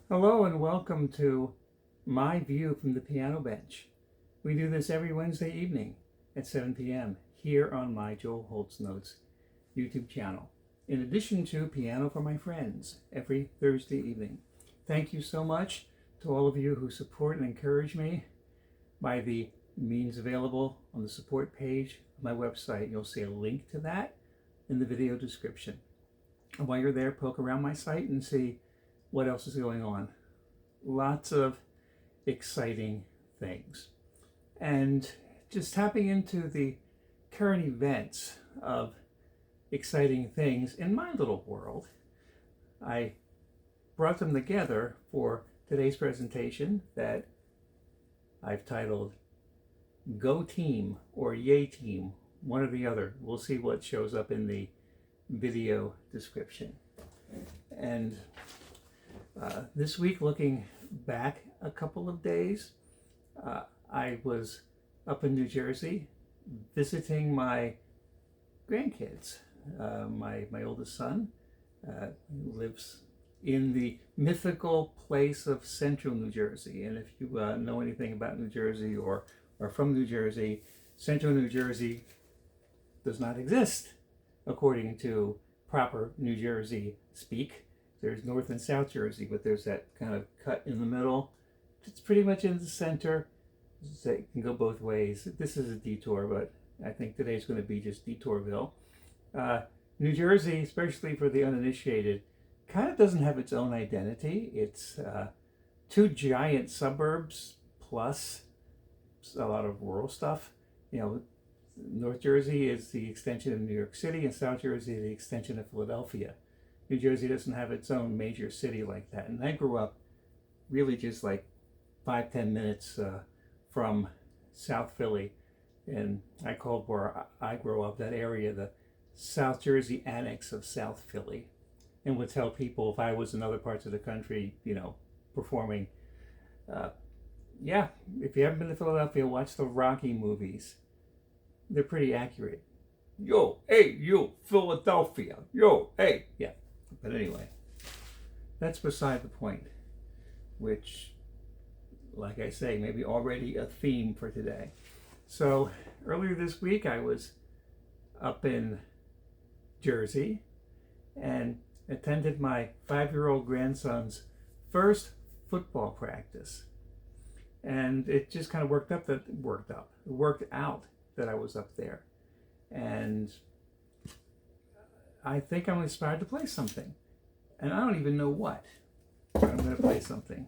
Hello and welcome to My View from the Piano Bench. We do this every Wednesday evening at 7 p.m. here on my Joel Holt's Notes YouTube channel. In addition to Piano for My Friends every Thursday evening. Thank you so much to all of you who support and encourage me by the means available on the support page of my website. You'll see a link to that in the video description. And while you're there, poke around my site and see what else is going on. Lots of exciting things. And just tapping into the current events of exciting things in my little world, I brought them together for today's presentation that I've titled Go Team or Yay Team, one or the other. We'll see what shows up in the video description. And this week, looking back a couple of days, I was up in New Jersey visiting my grandkids. My oldest son lives in the mythical place of central New Jersey. And if you know anything about New Jersey or are from New Jersey, central New Jersey does not exist according to proper New Jersey speak. There's North and South Jersey, but there's that kind of cut in the middle. It's pretty much in the center. So it can go both ways. This is a detour, but I think today's going to be just Detourville. New Jersey, especially for the uninitiated, kind of doesn't have its own identity. It's two giant suburbs plus a lot of rural stuff. You know, North Jersey is the extension of New York City, and South Jersey is the extension of Philadelphia. New Jersey doesn't have its own major city like that. And I grew up really just like 5-10 minutes from South Philly. And I called where I grew up, that area, the South Jersey annex of South Philly. And would tell people if I was in other parts of the country, performing. If you haven't been to Philadelphia, watch the Rocky movies. They're pretty accurate. Yo, hey, you, Philadelphia. Yo, hey. Yeah. But anyway, that's beside the point, which, like I say, maybe already a theme for today. So earlier this week, I was up in Jersey and attended my 5-year-old grandson's first football practice. And it just kind of worked out that I was up there. And I think I'm inspired to play something. And I don't even know what. But I'm going to play something.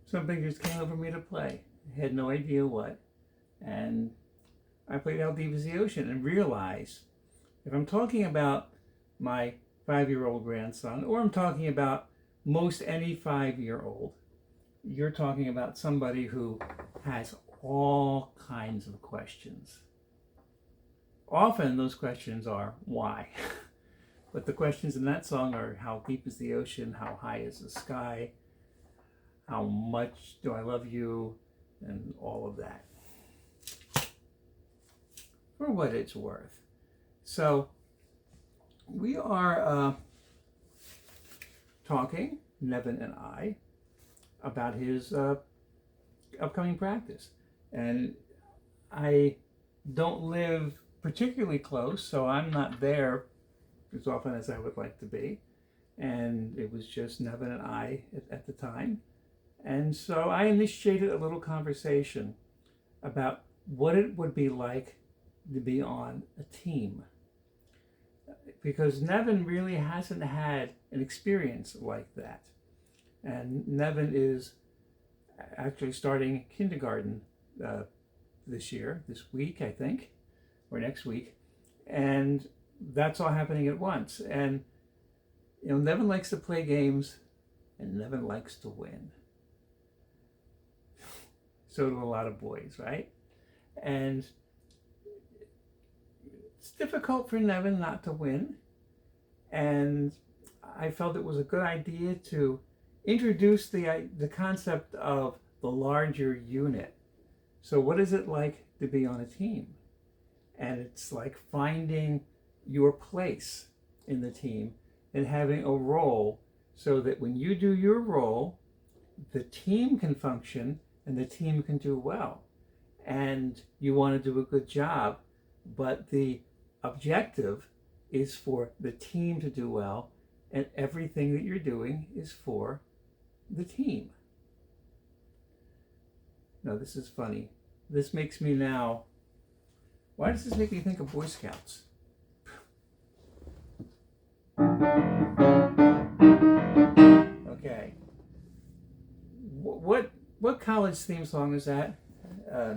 something just came over me to play. I had no idea what. And I played How Deep Is the Ocean and realized if I'm talking about my 5-year-old grandson, or I'm talking about most any 5-year-old, you're talking about somebody who has all kinds of questions. Often those questions are why? But the questions in that song are how deep is the ocean, how high is the sky, how much do I love you, and all of that. For what it's worth. So we are talking, Nevin and I, about his upcoming practice. And I don't live particularly close, so I'm not there as often as I would like to be. And it was just Nevin and I at the time. And so I initiated a little conversation about what it would be like to be on a team. Because Nevin really hasn't had an experience like that. And Nevin is actually starting kindergarten this week, I think, or next week. And that's all happening at once. And, you know, Nevin likes to play games and Nevin likes to win. So do a lot of boys, right? And it's difficult for Nevin not to win. And I felt it was a good idea to introduce the concept of the larger unit. So what is it like to be on a team? And it's like finding your place in the team and having a role so that when you do your role, the team can function and the team can do well. And you want to do a good job, but the objective is for the team to do well, and everything that you're doing is for the team. Now, this is funny. This makes me now, why does this make me think of Boy Scouts? Okay. What college theme song is that?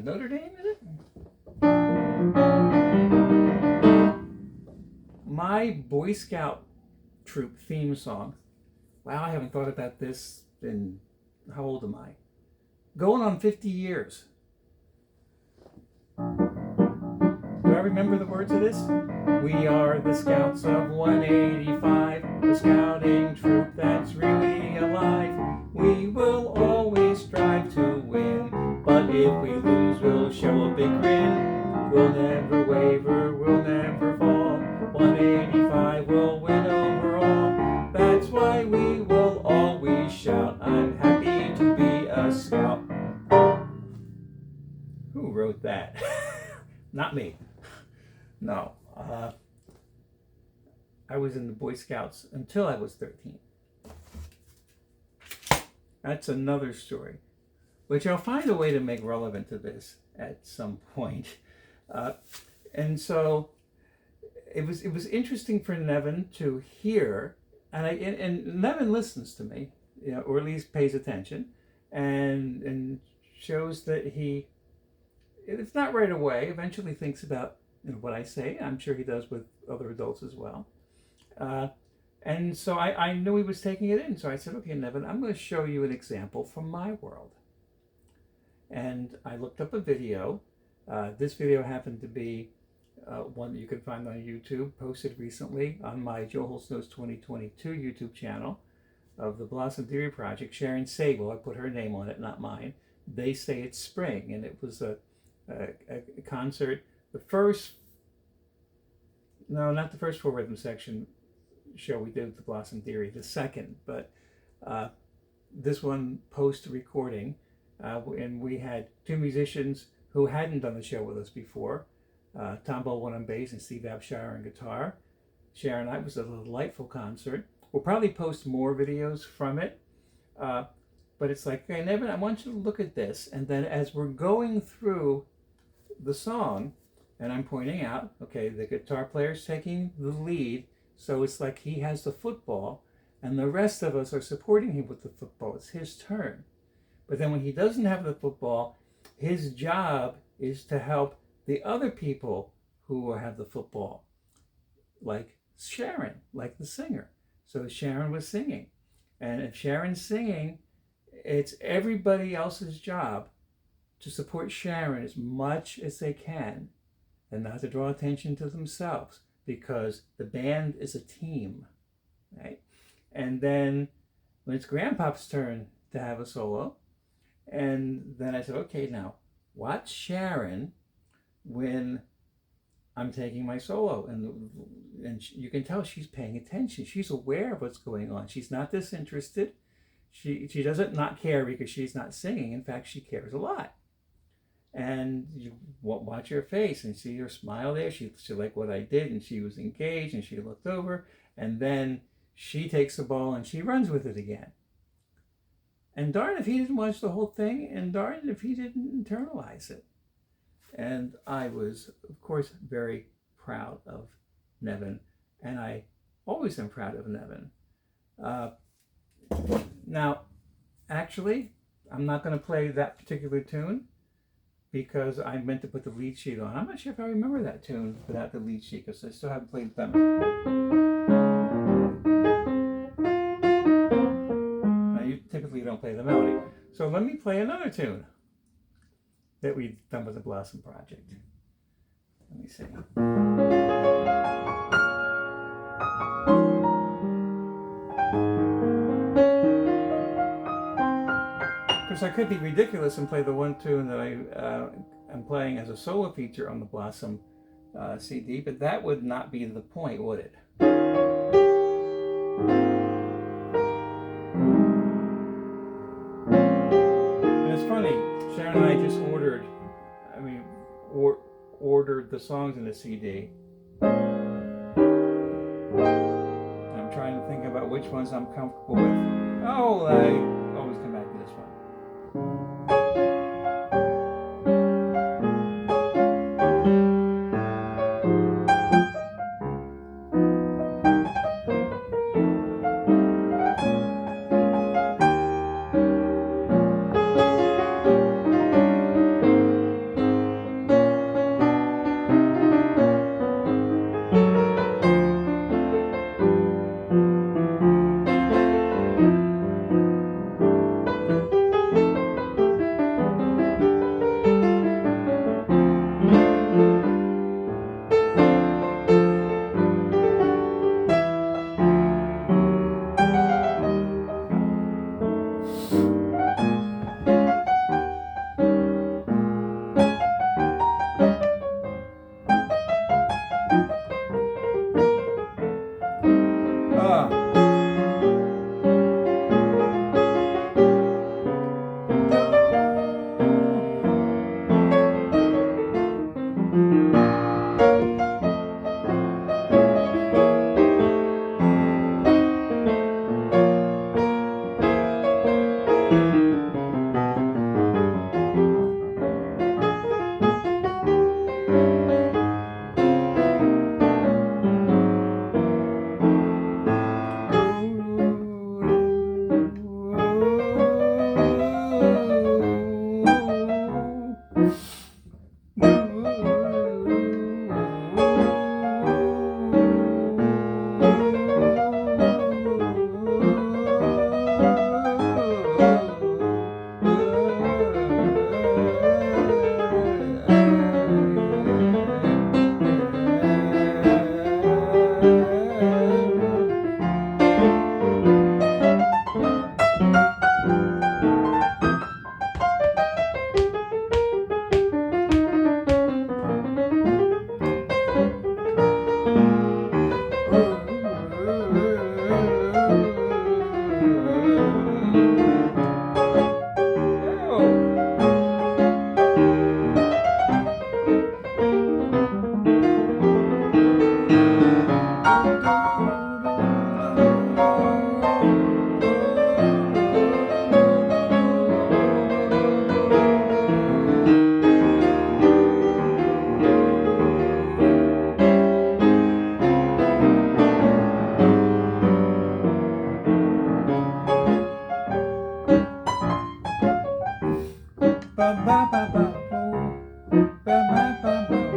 Notre Dame, is it? My Boy Scout troop theme song. Wow, I haven't thought about this in, how old am I? Going on 50 years. Do I remember the words of this? We are the Scouts of 185, the scouting troop that's really alive. We will always strive to win, but if we lose, we'll show a big grin. We'll never waver, we'll never fall. 185 will win overall. That's why we will always shout, I'm happy to be a scout. Who wrote that? Not me. No. I was in the Boy Scouts until I was 13. That's another story, which I'll find a way to make relevant to this at some point. And so it was interesting for Nevin to hear, and Nevin listens to me, you know, or at least pays attention, and shows that he, it's not right away, eventually thinks about, you know, what I say. I'm sure he does with other adults as well. And so I knew he was taking it in. So I said, okay, Nevin, I'm going to show you an example from my world. And I looked up a video. This video happened to be one that you can find on YouTube, posted recently on my Joe Holt's Notes 2022 YouTube channel of the Blossom Theory Project. Sharon Sable, I put her name on it, not mine. They Say It's Spring. And it was a concert. The first, no, not the first full rhythm section show we did with the Blossom Theory, the second, but this one post-recording, and we had two musicians who hadn't done the show with us before, Tom Baldwin on bass and Steve Abshire on guitar. Sharon and I, was a delightful concert. We'll probably post more videos from it, but it's like, okay, Nevin, I want you to look at this, and then as we're going through the song, and I'm pointing out, okay, the guitar player's taking the lead, so it's like he has the football, and the rest of us are supporting him with the football. It's his turn. But then when he doesn't have the football, his job is to help the other people who have the football, like Sharon, like the singer. So Sharon was singing. And if Sharon's singing, it's everybody else's job to support Sharon as much as they can and not to draw attention to themselves, because the band is a team, right? And then when it's Grandpa's turn to have a solo, and then I said, okay, now watch Sharon when I'm taking my solo, and you can tell she's paying attention. She's aware of what's going on. She's not disinterested. She doesn't not care because she's not singing. In fact, she cares a lot. And you watch her face and see her smile there. She liked what I did, and she was engaged, and she looked over, and then she takes the ball and she runs with it again. And darn if he didn't watch the whole thing, and darn if he didn't internalize it. And I was, of course, very proud of Nevin, and I always am proud of Nevin. Now, actually, I'm not going to play that particular tune because I meant to put the lead sheet on. I'm not sure if I remember that tune without the lead sheet because I still haven't played them. Now, you typically don't play the melody. So let me play another tune that we've done with the Blossom Project. Let me see. Because I could be ridiculous and play the one tune that I am playing as a solo feature on the Blossom CD, but that would not be the point, would it? And it's funny, Sharon and I just ordered the songs in the CD. I'm trying to think about which ones I'm comfortable with. Oh, I always come back to this one. ba ba ba ba ba ba ba.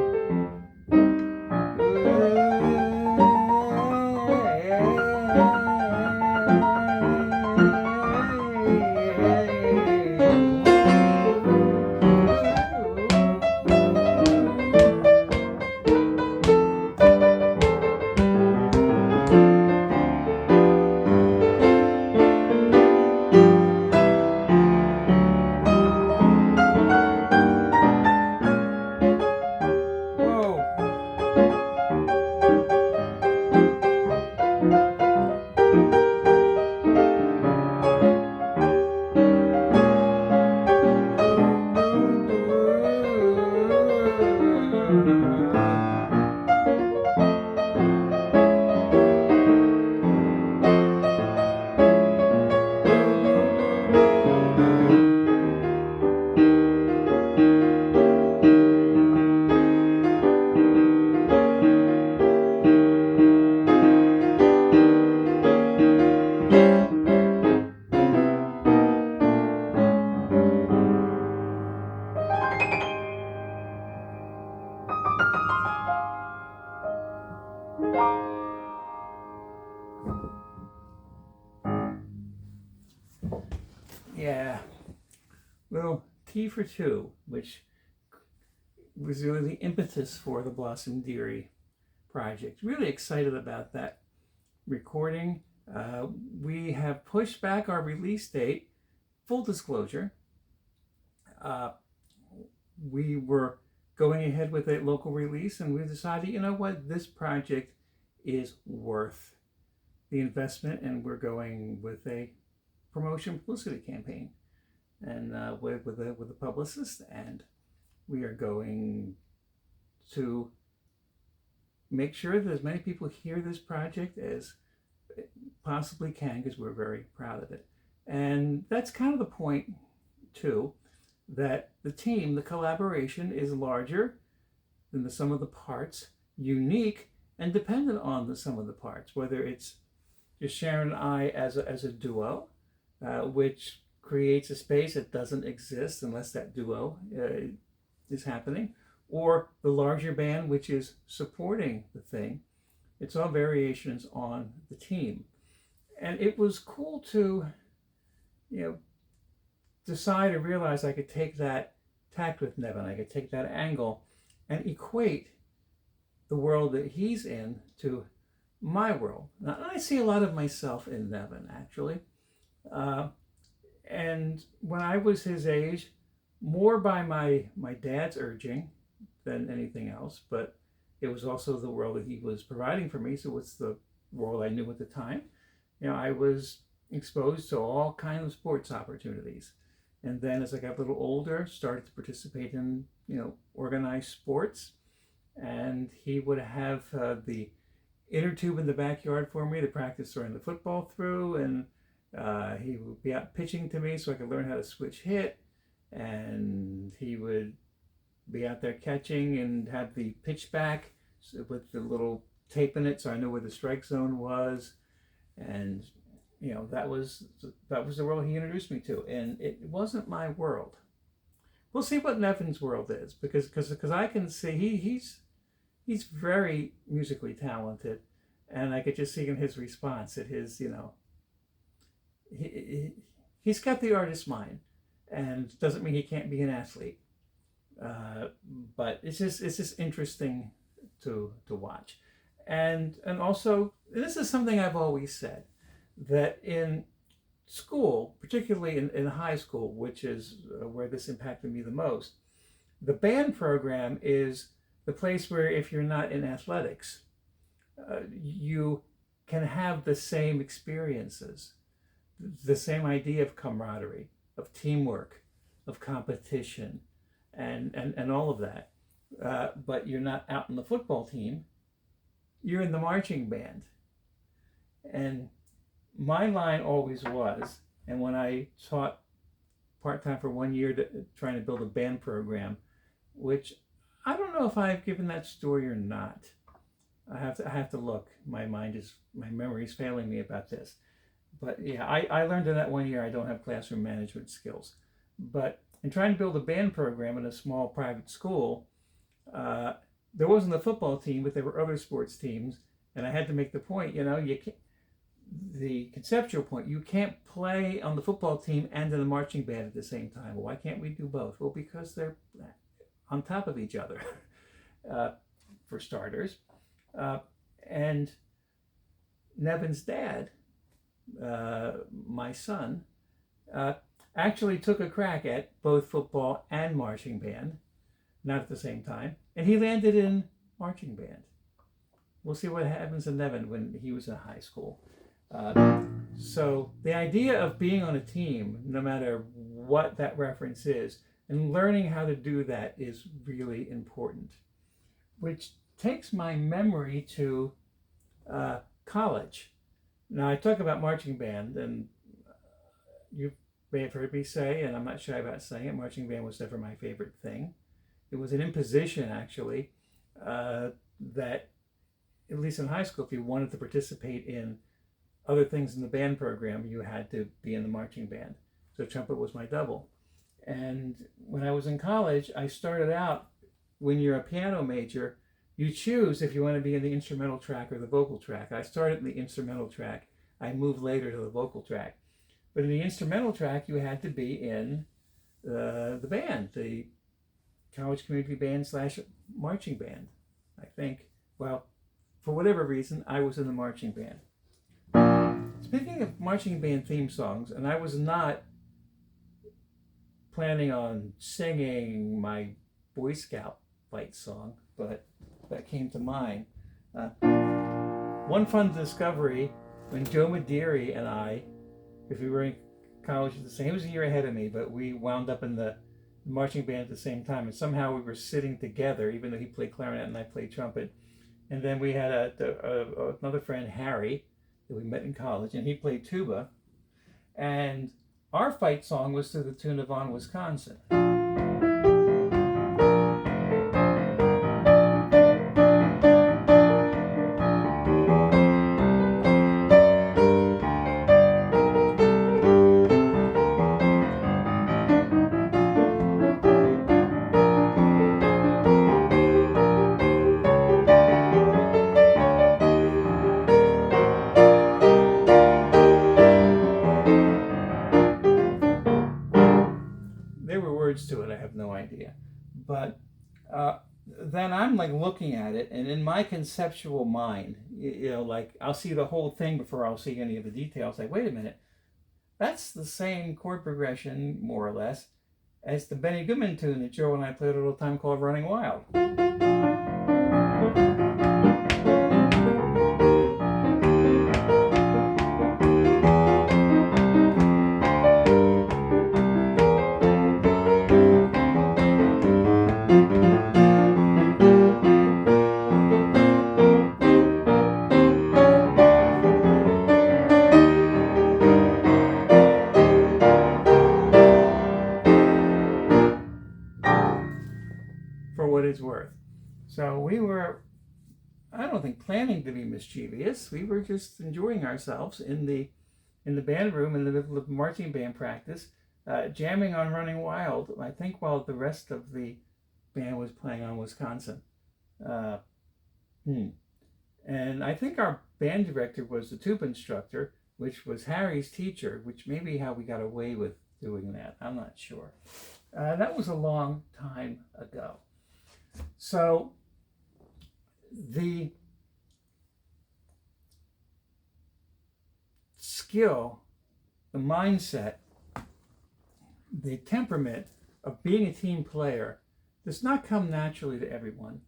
Whoa. Yeah. Little Tea for Two, which was really the impetus for the Blossom Dearie project. Really excited about that recording. We have pushed back our release date. Full disclosure, uh, we were going ahead with a local release, and we decided, you know what, this project is worth the investment, and we're going with a promotion publicity campaign, and with a publicist, and we are going to make sure that as many people hear this project as possibly can, because we're very proud of it. And that's kind of the point too, that the team, the collaboration is larger than the sum of the parts, unique and dependent on the sum of the parts, whether it's just Sharon and I as a duo, which creates a space that doesn't exist unless that duo is happening, or the larger band, which is supporting the thing. It's all variations on the team. And it was cool to, decide or realize I could take that tact with Nevin. I could take that angle and equate the world that he's in to my world. Now, I see a lot of myself in Nevin, actually. And when I was his age, more by my dad's urging than anything else, but it was also the world that he was providing for me, so it's the world I knew at the time. I was exposed to all kinds of sports opportunities. And then as I got a little older, started to participate in, organized sports. And he would have the inner tube in the backyard for me to practice throwing the football through. And he would be out pitching to me so I could learn how to switch hit. And he would be out there catching and have the pitch back with the little tape in it so I knew where the strike zone was. And that was the world he introduced me to, and it wasn't my world. We'll see what Nevin's world is, because I can see he's very musically talented, and I could just see in his response that his he's got the artist's mind, and doesn't mean he can't be an athlete. But it's just interesting to watch, and also this is something I've always said, that in school, particularly in high school, which is where this impacted me the most, the band program is the place where if you're not in athletics, you can have the same experiences, the same idea of camaraderie, of teamwork, of competition, and all of that. But you're not out in the football team, you're in the marching band. And my line always was, and when I taught part-time for 1 year trying to build a band program, which I don't know if I've given that story or not. I have to look. My memory is failing me about this. But yeah, I learned in that 1 year I don't have classroom management skills. But and trying to build a band program in a small private school, there wasn't a football team, but there were other sports teams. And I had to make the point, you can't, the conceptual point, you can't play on the football team and in the marching band at the same time. Well, why can't we do both? Well, because they're on top of each other, for starters. And Nevin's dad, my son, actually took a crack at both football and marching band, not at the same time, and he landed in marching band. We'll see what happens to Nevin when he was in high school. So the idea of being on a team, no matter what that reference is, and learning how to do that is really important, which takes my memory to college. Now, I talk about marching band, and you may have heard me say, and I'm not shy about saying it, marching band was never my favorite thing. It was an imposition, actually, that, at least in high school, if you wanted to participate in other things in the band program, you had to be in the marching band. So trumpet was my double. And when I was in college, I started out, when you're a piano major, you choose if you want to be in the instrumental track or the vocal track. I started in the instrumental track. I moved later to the vocal track. But in the instrumental track, you had to be in the band, the college community band / marching band, I think. Well, for whatever reason, I was in the marching band. Speaking of marching band theme songs, and I was not planning on singing my Boy Scout fight song, but that came to mind. One fun discovery when Joe Mederi and I, if we were in college at the same, he was a year ahead of me, but we wound up in the marching band at the same time, and somehow we were sitting together, even though he played clarinet and I played trumpet. And then we had another friend, Harry, that we met in college, and he played tuba. And our fight song was to the tune of On Wisconsin. To it, I have no idea, but then I'm like looking at it, and in my conceptual mind, like I'll see the whole thing before I'll see any of the details. Like, wait a minute, that's the same chord progression, more or less, as the Benny Goodman tune that Joe and I played a little time called Running Wild. For what it's worth. So we were, I don't think, planning to be mischievous. We were just enjoying ourselves in the band room in the middle of marching band practice, jamming on Running Wild, I think, while the rest of the band was playing on Wisconsin. And I think our band director was the tuba instructor, which was Harry's teacher, which may be how we got away with doing that. I'm not sure. That was a long time ago. So the skill, the mindset, the temperament of being a team player does not come naturally to everyone.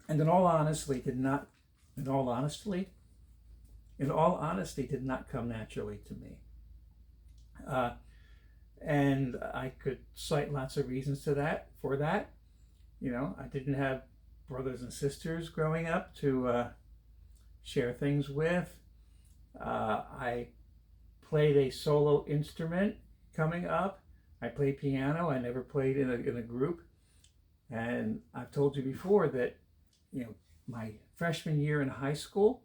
And in all honesty, did not come naturally to me. And I could cite lots of reasons for that. I didn't have brothers and sisters growing up to share things with. I played a solo instrument coming up. I played piano. I never played in a group. And I've told you before that, my freshman year in high school,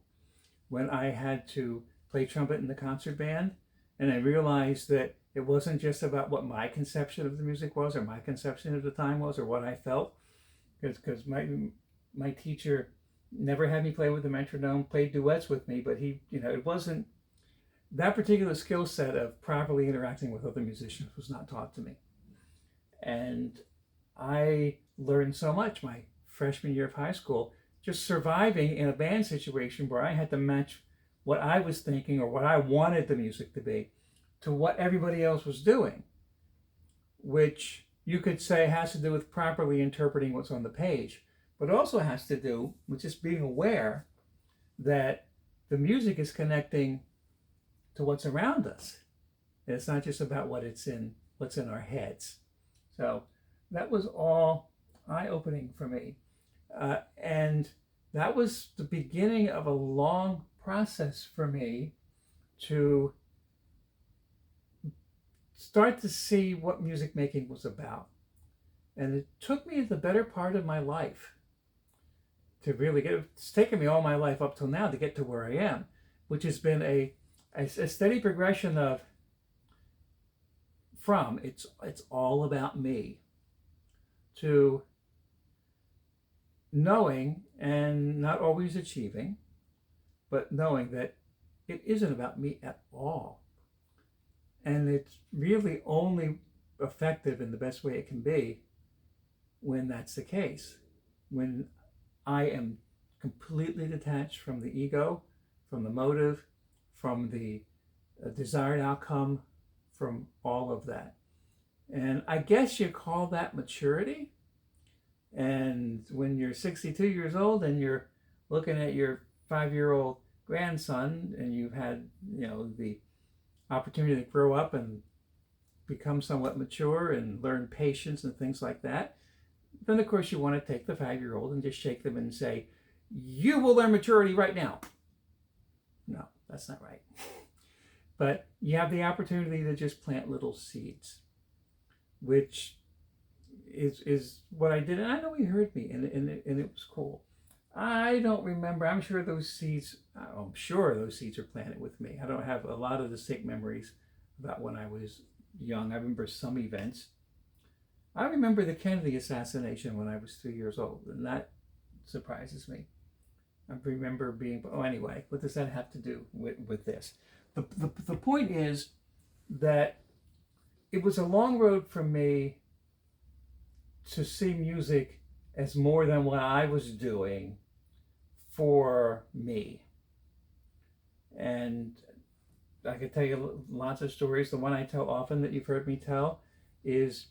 when I had to play trumpet in the concert band, And I realized that it wasn't just about what my conception of the music was, or my conception of the time was, or what I felt, because my teacher never had me play with the metronome, played duets with me, but he, it wasn't that particular skill set of properly interacting with other musicians was not taught to me. And I learned so much my freshman year of high school, just surviving in a band situation where I had to match what I was thinking or what I wanted the music to be to what everybody else was doing, which you could say has to do with properly interpreting what's on the page, but also has to do with just being aware that the music is connecting to what's around us. And it's not just about what's in our heads. So that was all eye-opening for me. And that was the beginning of a long process for me to start to see what music making was about. And it took me the better part of my life to really it's taken me all my life up till now to get to where I am, which has been a steady progression of from it's all about me to knowing and not always achieving, but knowing that it isn't about me at all. And it's really only effective in the best way it can be when that's the case. When I am completely detached from the ego, from the motive, from the desired outcome, from all of that. And I guess you call that maturity. And when you're 62 years old and you're looking at your 5-year-old grandson and you've had, the opportunity to grow up and become somewhat mature and learn patience and things like that, then of course you want to take the 5-year-old and just shake them and say, you will learn maturity right now. No, that's not right. But you have the opportunity to just plant little seeds, which is what I did. And I know he heard me, and it was cool. I don't remember. I'm sure those seeds are planted with me. I don't have a lot of distinct memories about when I was young. I remember some events. I remember the Kennedy assassination when I was 3 years old, and that surprises me. I remember anyway, what does that have to do with this? The point is that it was a long road for me to see music as more than what I was doing for me. And I could tell you lots of stories. The one I tell often that you've heard me tell is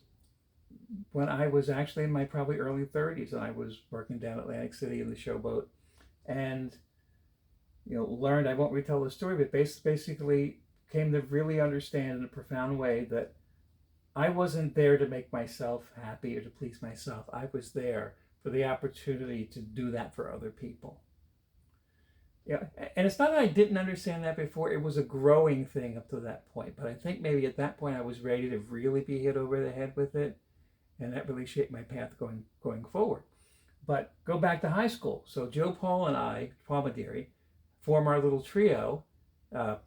when I was actually in my probably early 30s and I was working down Atlantic City in the showboat and learned, I won't retell the story, but basically came to really understand in a profound way that I wasn't there to make myself happy or to please myself. I was there for the opportunity to do that for other people. And it's not that I didn't understand that before. It was a growing thing up to that point. But I think maybe at that point I was ready to really be hit over the head with it. And that really shaped my path going forward. But go back to high school. So Joe Paul and I, Paul Mederi, form our little trio,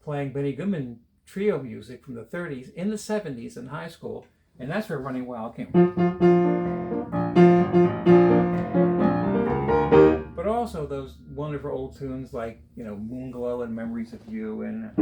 playing Benny Goodman trio music from the 30s in the 70s in high school. And that's where Running Wild came from. But also those wonderful old tunes like, Moonglow and Memories of You and...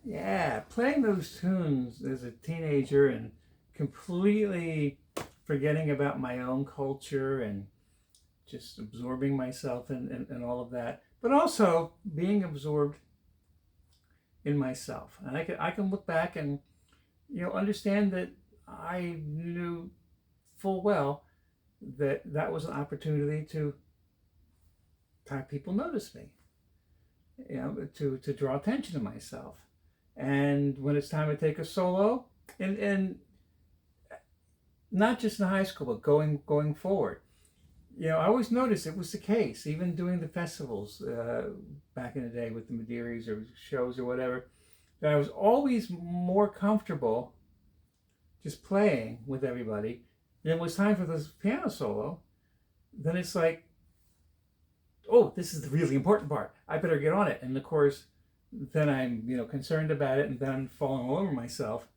Yeah, playing those tunes as a teenager and completely forgetting about my own culture and just absorbing myself and all of that, but also being absorbed in myself. And I can look back and understand that I knew full well that that was an opportunity to have people notice me, to draw attention to myself. And when it's time to take a solo, and not just in high school, but going forward, I always noticed it was the case, even doing the festivals back in the day with the Madeiras or shows or whatever, that I was always more comfortable just playing with everybody. And it was time for this piano solo, then it's like, oh, this is the really important part. I better get on it. And of course, then I'm, concerned about it, and then I'm falling all over myself.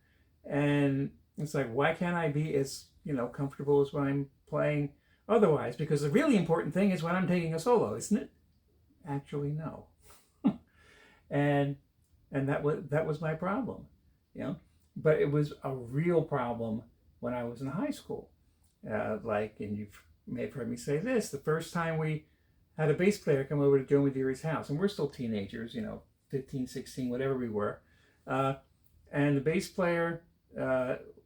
And it's like, why can't I be as, comfortable as when I'm playing otherwise? Because the really important thing is when I'm taking a solo, isn't it? Actually, no. and that was my problem, But it was a real problem when I was in high school. And you may have heard me say this, the first time we had a bass player come over to Joe Madeira's house, and we're still teenagers, 15, 16, whatever we were. And the bass player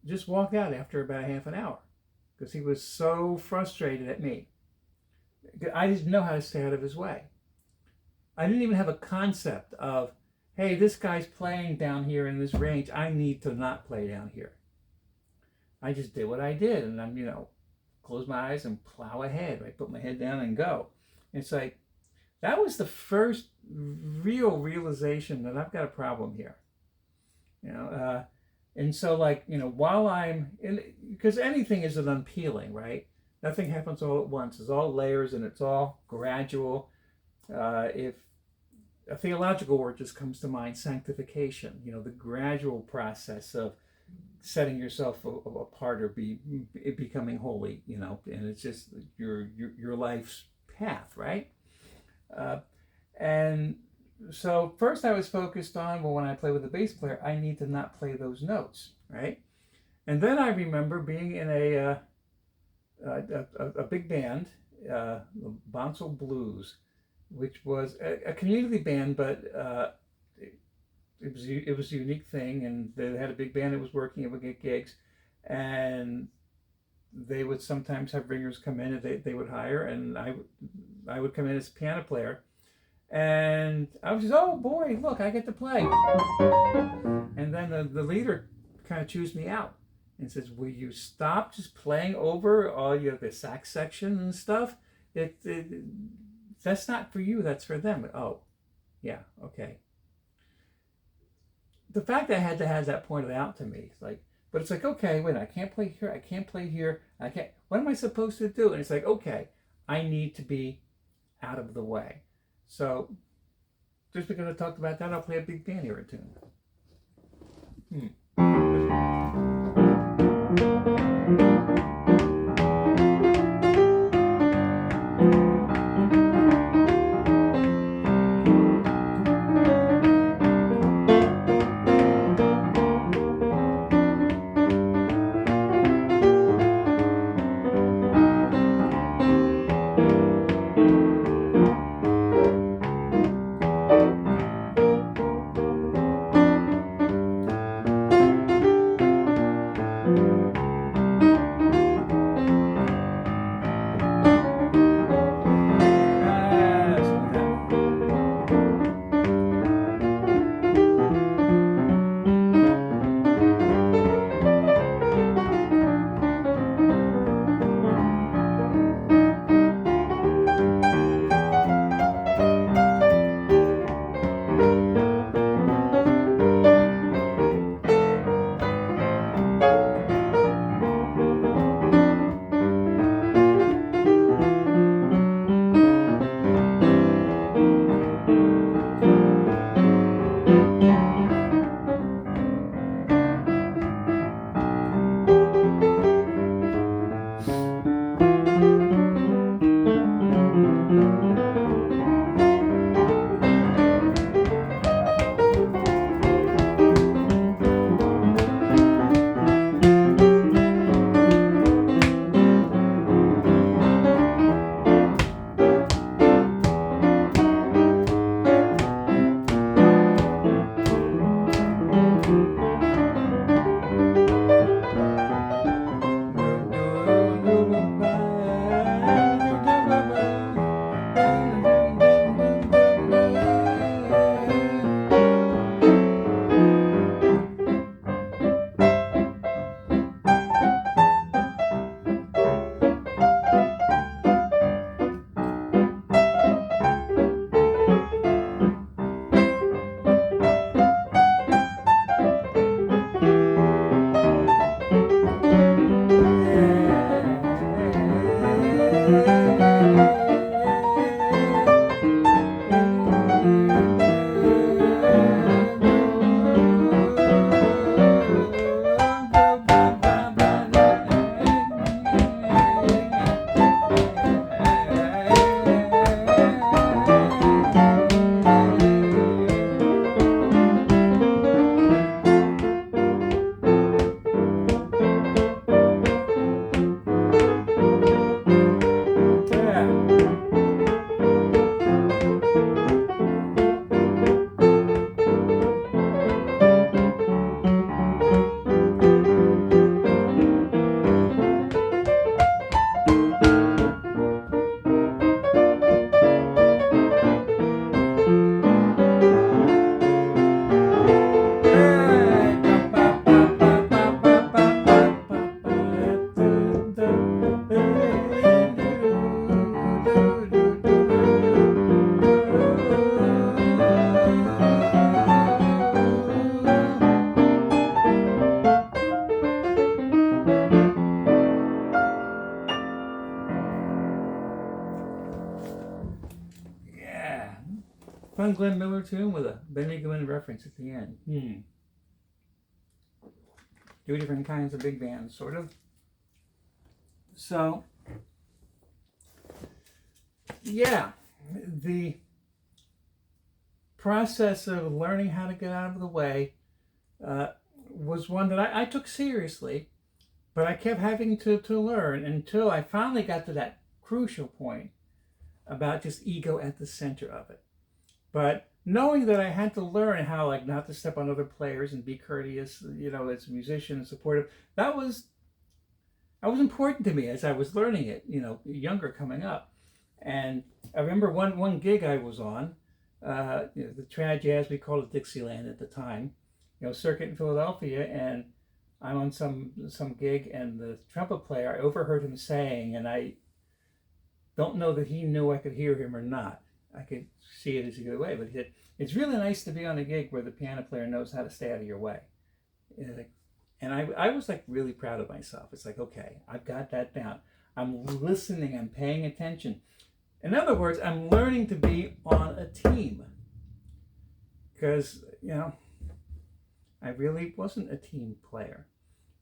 just walked out after about a half an hour because he was so frustrated at me. I didn't know how to stay out of his way. I didn't even have a concept of, hey, this guy's playing down here in this range. I need to not play down here. I just did what I did, and I'm, close my eyes and plow ahead. I put my head down and go. And it's like, that was the first real realization that I've got a problem here. And so while I'm in, because anything is an unpeeling, right? Nothing happens all at once. It's all layers and it's all gradual. If a theological word just comes to mind, sanctification, the gradual process of setting yourself apart or becoming holy, and it's just your life's path, right? And so first I was focused on, well, when I play with a bass player, I need to not play those notes, right? And then I remember being in a big band, the Bonsall Blues, which was a community band, but it was a unique thing, and they had a big band that was working, it would get gigs, and they would sometimes have ringers come in and they would hire, and I would come in as a piano player, and I was just, oh boy, look, I get to play. And then the leader kind of chews me out and says, will you stop just playing over all the sax section and stuff? That's not for you, that's for them. Oh, yeah, okay. The fact that I had to have that pointed out to me, but it's like, okay, wait, I can't play here, I can't play here, I can't, what am I supposed to do? And it's like, okay, I need to be out of the way. So, just because I talked about that, I'll play a big band here tune. fun Glenn Miller tune with a Benny Goodman reference at the end. Two different kinds of big bands, sort of. So, yeah, the process of learning how to get out of the way was one that I took seriously, but I kept having to learn until I finally got to that crucial point about just ego at the center of it. But knowing that I had to learn how, like, not to step on other players and be courteous, as a musician and supportive, that was important to me as I was learning it, younger coming up. And I remember one gig I was on, the trad jazz, we called it Dixieland at the time, circuit in Philadelphia, and I'm on some gig, and the trumpet player, I overheard him saying, and I don't know that he knew I could hear him or not. I could see it as either way, but he said, "It's really nice to be on a gig where the piano player knows how to stay out of your way." And I was like really proud of myself. It's like, okay, I've got that down. I'm listening, I'm paying attention. In other words, I'm learning to be on a team. Because, I really wasn't a team player.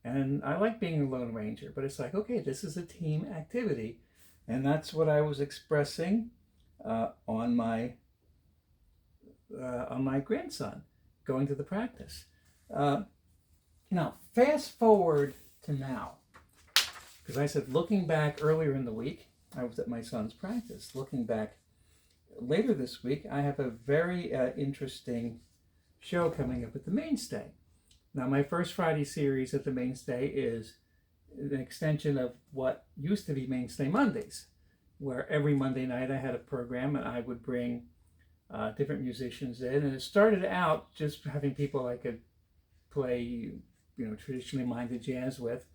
And I like being a lone ranger, but it's like, okay, this is a team activity. And that's what I was expressing on my grandson going to the practice. Now, fast forward to now, because I said looking back earlier in the week, I was at my son's practice. Looking back later this week, I have a very interesting show coming up at the Mainstay. Now, my first Friday series at the Mainstay is an extension of what used to be Mainstay Mondays, where every Monday night I had a program and I would bring different musicians in. And it started out just having people I could play, traditionally minded jazz with.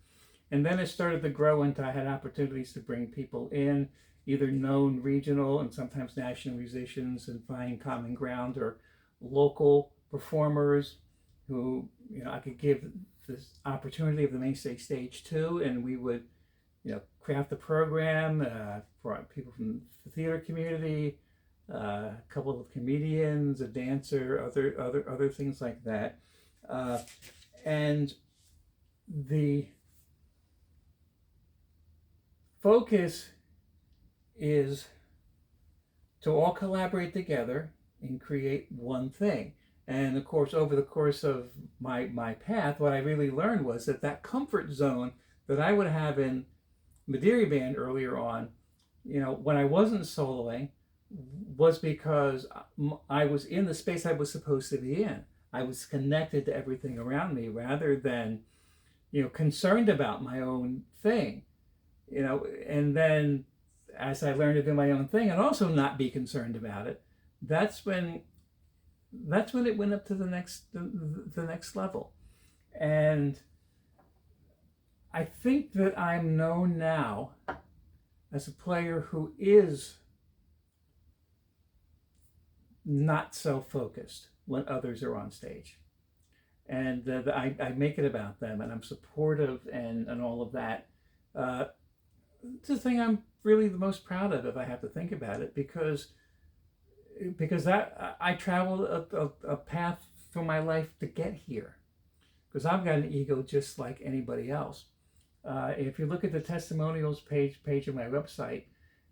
And then it started to grow into I had opportunities to bring people in, either known regional and sometimes national musicians, and find common ground, or local performers who, I could give this opportunity of the Mainstay stage to, and we would, craft the program for people from the theater community, a couple of comedians, a dancer, other things like that. And the focus is to all collaborate together and create one thing. And of course, over the course of my path, what I really learned was that comfort zone that I would have in Madeira Band earlier on, when I wasn't soloing, was because I was in the space I was supposed to be in. I was connected to everything around me rather than, concerned about my own thing, and then as I learned to do my own thing and also not be concerned about it, that's when it went up to the next level. And I think that I'm known now as a player who is not so focused when others are on stage. And I make it about them, and I'm supportive and all of that. It's the thing I'm really the most proud of, if I have to think about it, because that I traveled a path through my life to get here. Because I've got an ego just like anybody else. If you look at the testimonials page of my website,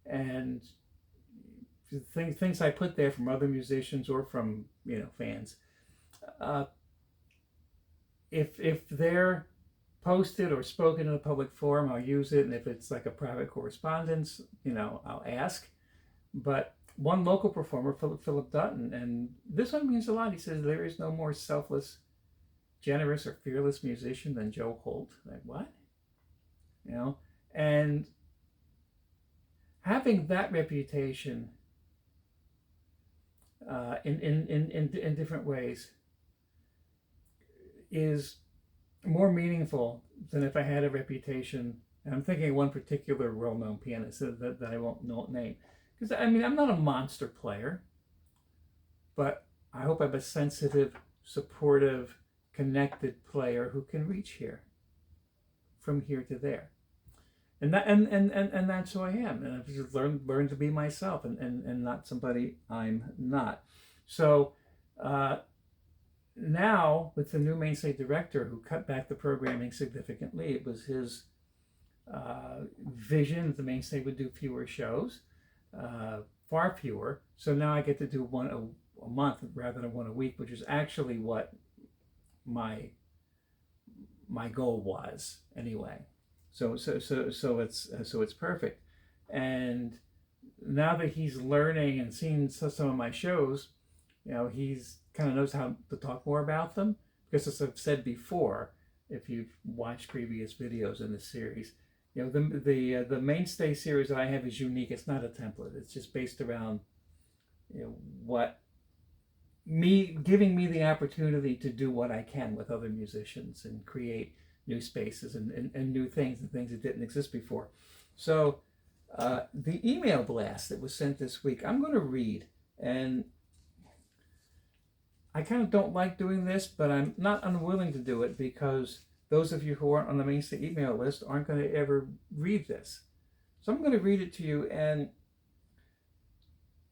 and things I put there from other musicians or from fans, if they're posted or spoken in a public forum, I'll use it, and if it's like a private correspondence, I'll ask. But one local performer, Philip Dutton, and this one means a lot. He says, "There is no more selfless, generous, or fearless musician than Joe Holt." Like, what? And having that reputation in different ways is more meaningful than if I had a reputation. And I'm thinking of one particular well-known pianist that I won't name. Because, I'm not a monster player, but I hope I'm a sensitive, supportive, connected player who can reach here, from here to there. And that's who I am. And I've just learned to be myself and not somebody I'm not. So now, with the new mainstay director who cut back the programming significantly, it was his vision that the mainstay would do fewer shows, far fewer. So now I get to do one a month rather than one a week, which is actually what my goal was anyway. So it's perfect. And now that he's learning and seeing some of my shows, he's kind of knows how to talk more about them, because as I've said before, if you've watched previous videos in this series, the mainstay series that I have is unique. It's not a template. It's just based around what giving me the opportunity to do what I can with other musicians and create new spaces and new things and things that didn't exist before. So the email blast that was sent this week, I'm going to read. And I kind of don't like doing this, but I'm not unwilling to do it, because those of you who aren't on the mainstay email list aren't going to ever read this. So I'm going to read it to you, and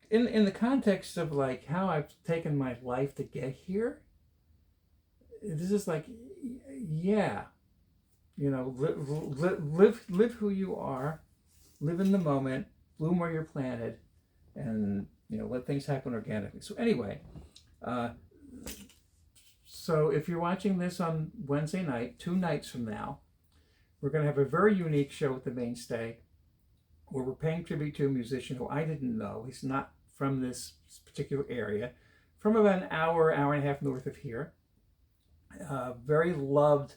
in the context of like how I've taken my life to get here, this is like, yeah, live who you are, live in the moment, bloom where you're planted, and let things happen organically. So anyway, so if you're watching this on Wednesday night, 2 nights from now, we're going to have a very unique show at the mainstay, where we're paying tribute to a musician who I didn't know. He's not from this particular area, from about an hour and a half north of here. Very loved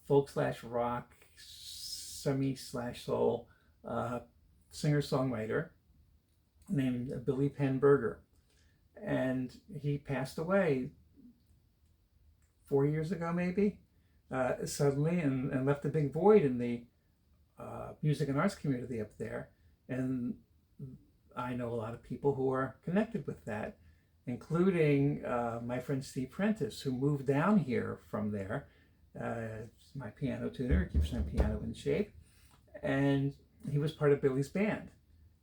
folk/rock, semi/soul singer-songwriter named Billy Penn Berger. And he passed away 4 years ago, maybe, suddenly, and left a big void in the music and arts community up there. And I know a lot of people who are connected with that, including my friend Steve Prentice, who moved down here from there. My piano tuner, keeps my piano in shape. And he was part of Billy's band,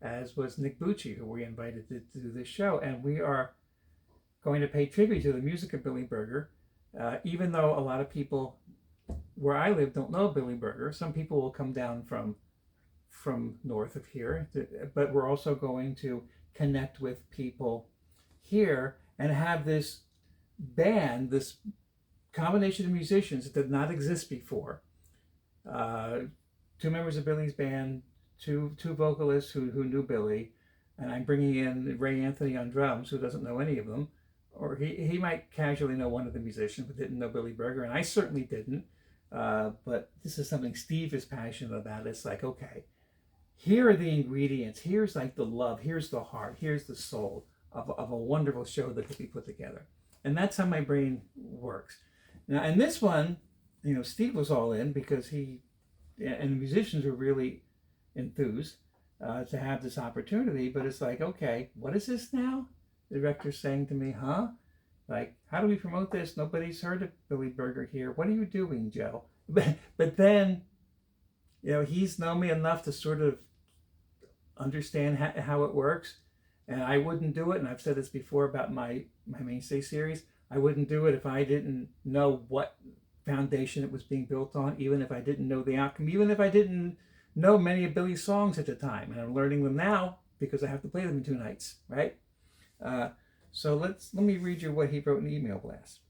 as was Nick Bucci, who we invited to do this show. And we are going to pay tribute to the music of Billy Berger, even though a lot of people where I live don't know Billy Berger. Some people will come down from north of here, but we're also going to connect with people here and have this band, this combination of musicians that did not exist before. 2 members of Billy's band, two vocalists who knew Billy, and I'm bringing in Ray Anthony on drums, who doesn't know any of them, or he might casually know one of the musicians but didn't know Billy Berger, and I certainly didn't. But this is something Steve is passionate about. It's like, okay, here are the ingredients. Here's like the love. Here's the heart. Here's the soul of a wonderful show that could be put together. And that's how my brain works. Now, in this one, Steve was all in, because he and the musicians were really enthused to have this opportunity. But it's like, okay, what is this now? The director's saying to me, huh? Like, how do we promote this? Nobody's heard of Billy Berger here. What are you doing, Joe? But then, he's known me enough to sort of understand how it works. And I wouldn't do it. And I've said this before about my mainstay series. I wouldn't do it if I didn't know what foundation it was being built on, even if I didn't know the outcome, even if I didn't know many of Billy's songs at the time. And I'm learning them now because I have to play them in 2 nights, right? So let me read you what he wrote in the email blast.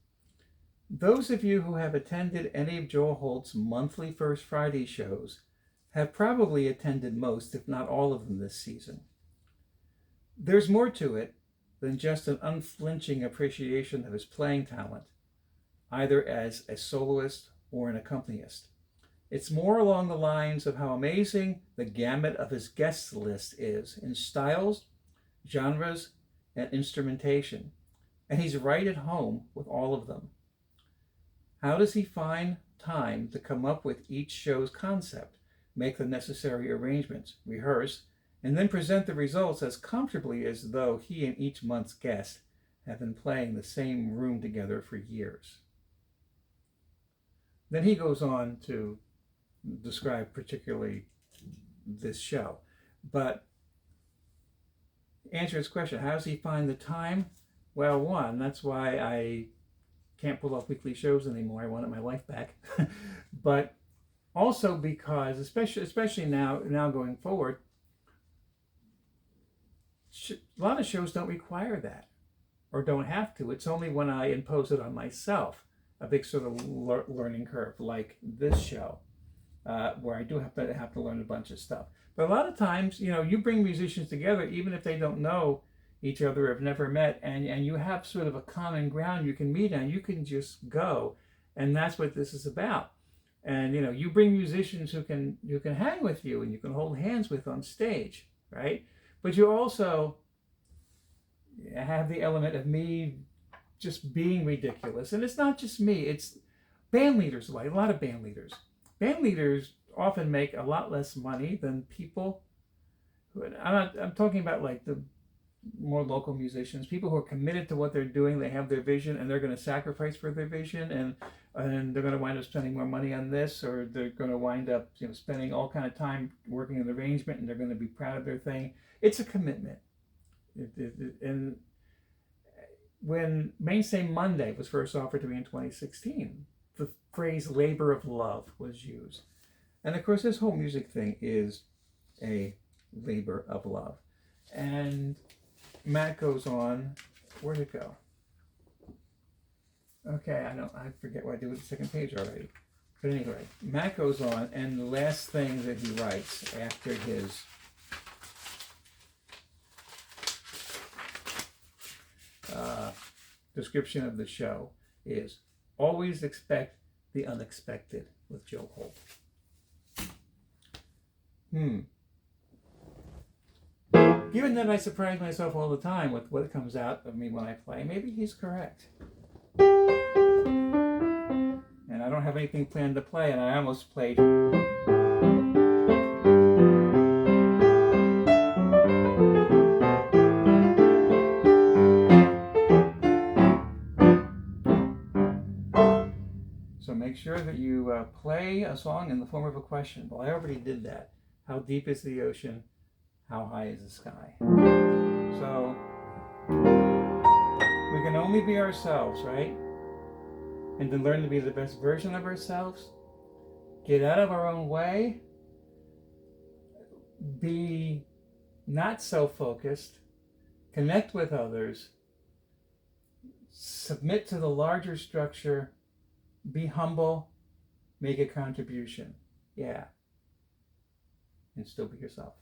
Those of you who have attended any of Joel Holt's monthly First Friday shows have probably attended most, if not all of them, this season. There's more to it than just an unflinching appreciation of his playing talent, either as a soloist or an accompanist. It's more along the lines of how amazing the gamut of his guest list is in styles, genres, and instrumentation, and he's right at home with all of them. How does he find time to come up with each show's concept, make the necessary arrangements, rehearse, and then present the results as comfortably as though he and each month's guest have been playing the same room together for years? Then he goes on to describe particularly this show. But answer his question, how does he find the time? Well, one, that's why I can't pull off weekly shows anymore. I wanted my life back. But also because, especially now going forward, a lot of shows don't require that or don't have to. It's only when I impose it on myself, a big sort of learning curve, like this show, where I do have to learn a bunch of stuff. But a lot of times, you bring musicians together, even if they don't know each other, have never met, and you have sort of a common ground you can meet on. You can just go, and that's what this is about. And you bring musicians who can hang with you and you can hold hands with on stage, right? But you also have the element of me just being ridiculous, and it's not just me. It's band leaders, a lot of band leaders. Band leaders often make a lot less money than people who, I'm talking about like the more local musicians, people who are committed to what they're doing. They have their vision and they're going to sacrifice for their vision, and they're going to wind up spending more money on this, or they're going to wind up spending all kind of time working an arrangement, and they're going to be proud of their thing. It's a commitment. And when Mainstay Monday was first offered to me in 2016, the phrase labor of love was used. And of course, this whole music thing is a labor of love. And Matt goes on, where'd it go? Okay, I forget what I did with the second page already. But anyway, Matt goes on, and the last thing that he writes after his description of the show is, always expect the unexpected with Joe Holt. Given that I surprise myself all the time with what comes out of me when I play, maybe he's correct. And I don't have anything planned to play, and I almost played. So make sure that you play a song in the form of a question. Well, I already did that. How deep is the ocean? How high is the sky? So we can only be ourselves, right? And to learn to be the best version of ourselves, get out of our own way, be not so focused, connect with others, submit to the larger structure, be humble, make a contribution. Yeah. And still be yourself.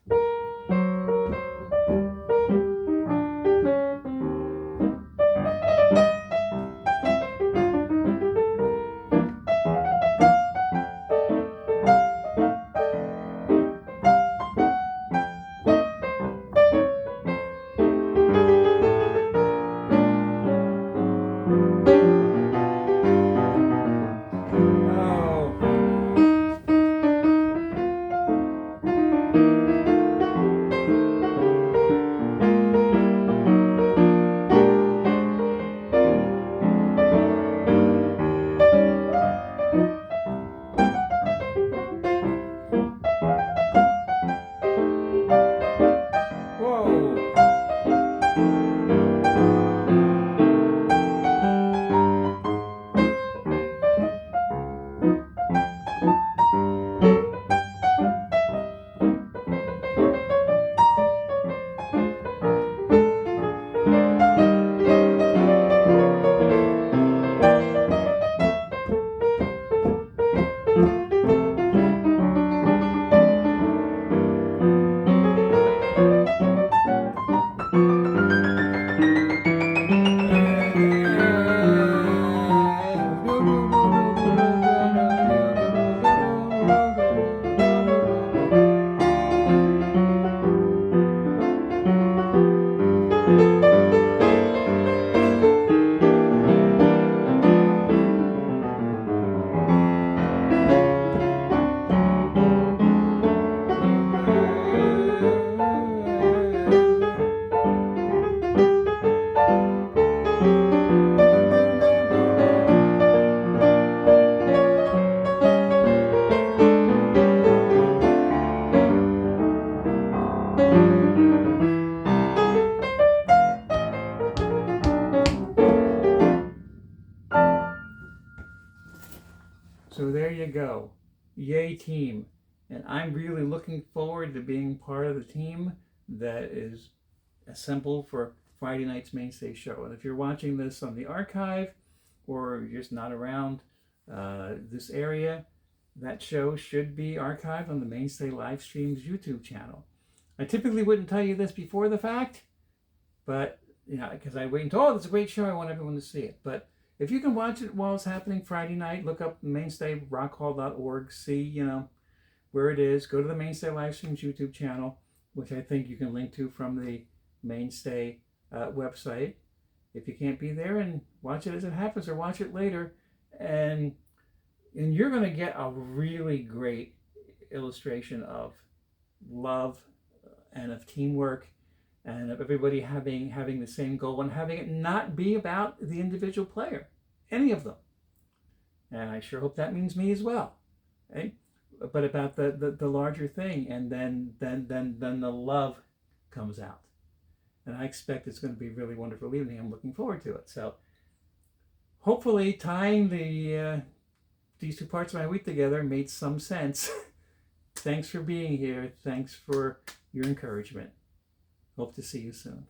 So there you go. Yay, team. And I'm really looking forward to being part of the team that is assembled for Friday night's Mainstay show. And if you're watching this on the archive or you're just not around this area, that show should be archived on the Mainstay Live Streams YouTube channel. I typically wouldn't tell you this before the fact, but because I wait until, oh, it's a great show, I want everyone to see it. But if you can watch it while it's happening Friday night, look up mainstayrockhall.org, see, where it is. Go to the Mainstay Live Streams YouTube channel, which I think you can link to from the Mainstay website. If you can't be there, and watch it as it happens, or watch it later, and you're going to get a really great illustration of love and of teamwork and of everybody having the same goal and having it not be about the individual player, any of them. And I sure hope that means me as well, right? But about the larger thing, and then the love comes out. And I expect it's going to be a really wonderful evening. I'm looking forward to it. So hopefully tying these two parts of my week together made some sense. Thanks for being here. Thanks for your encouragement. Hope to see you soon.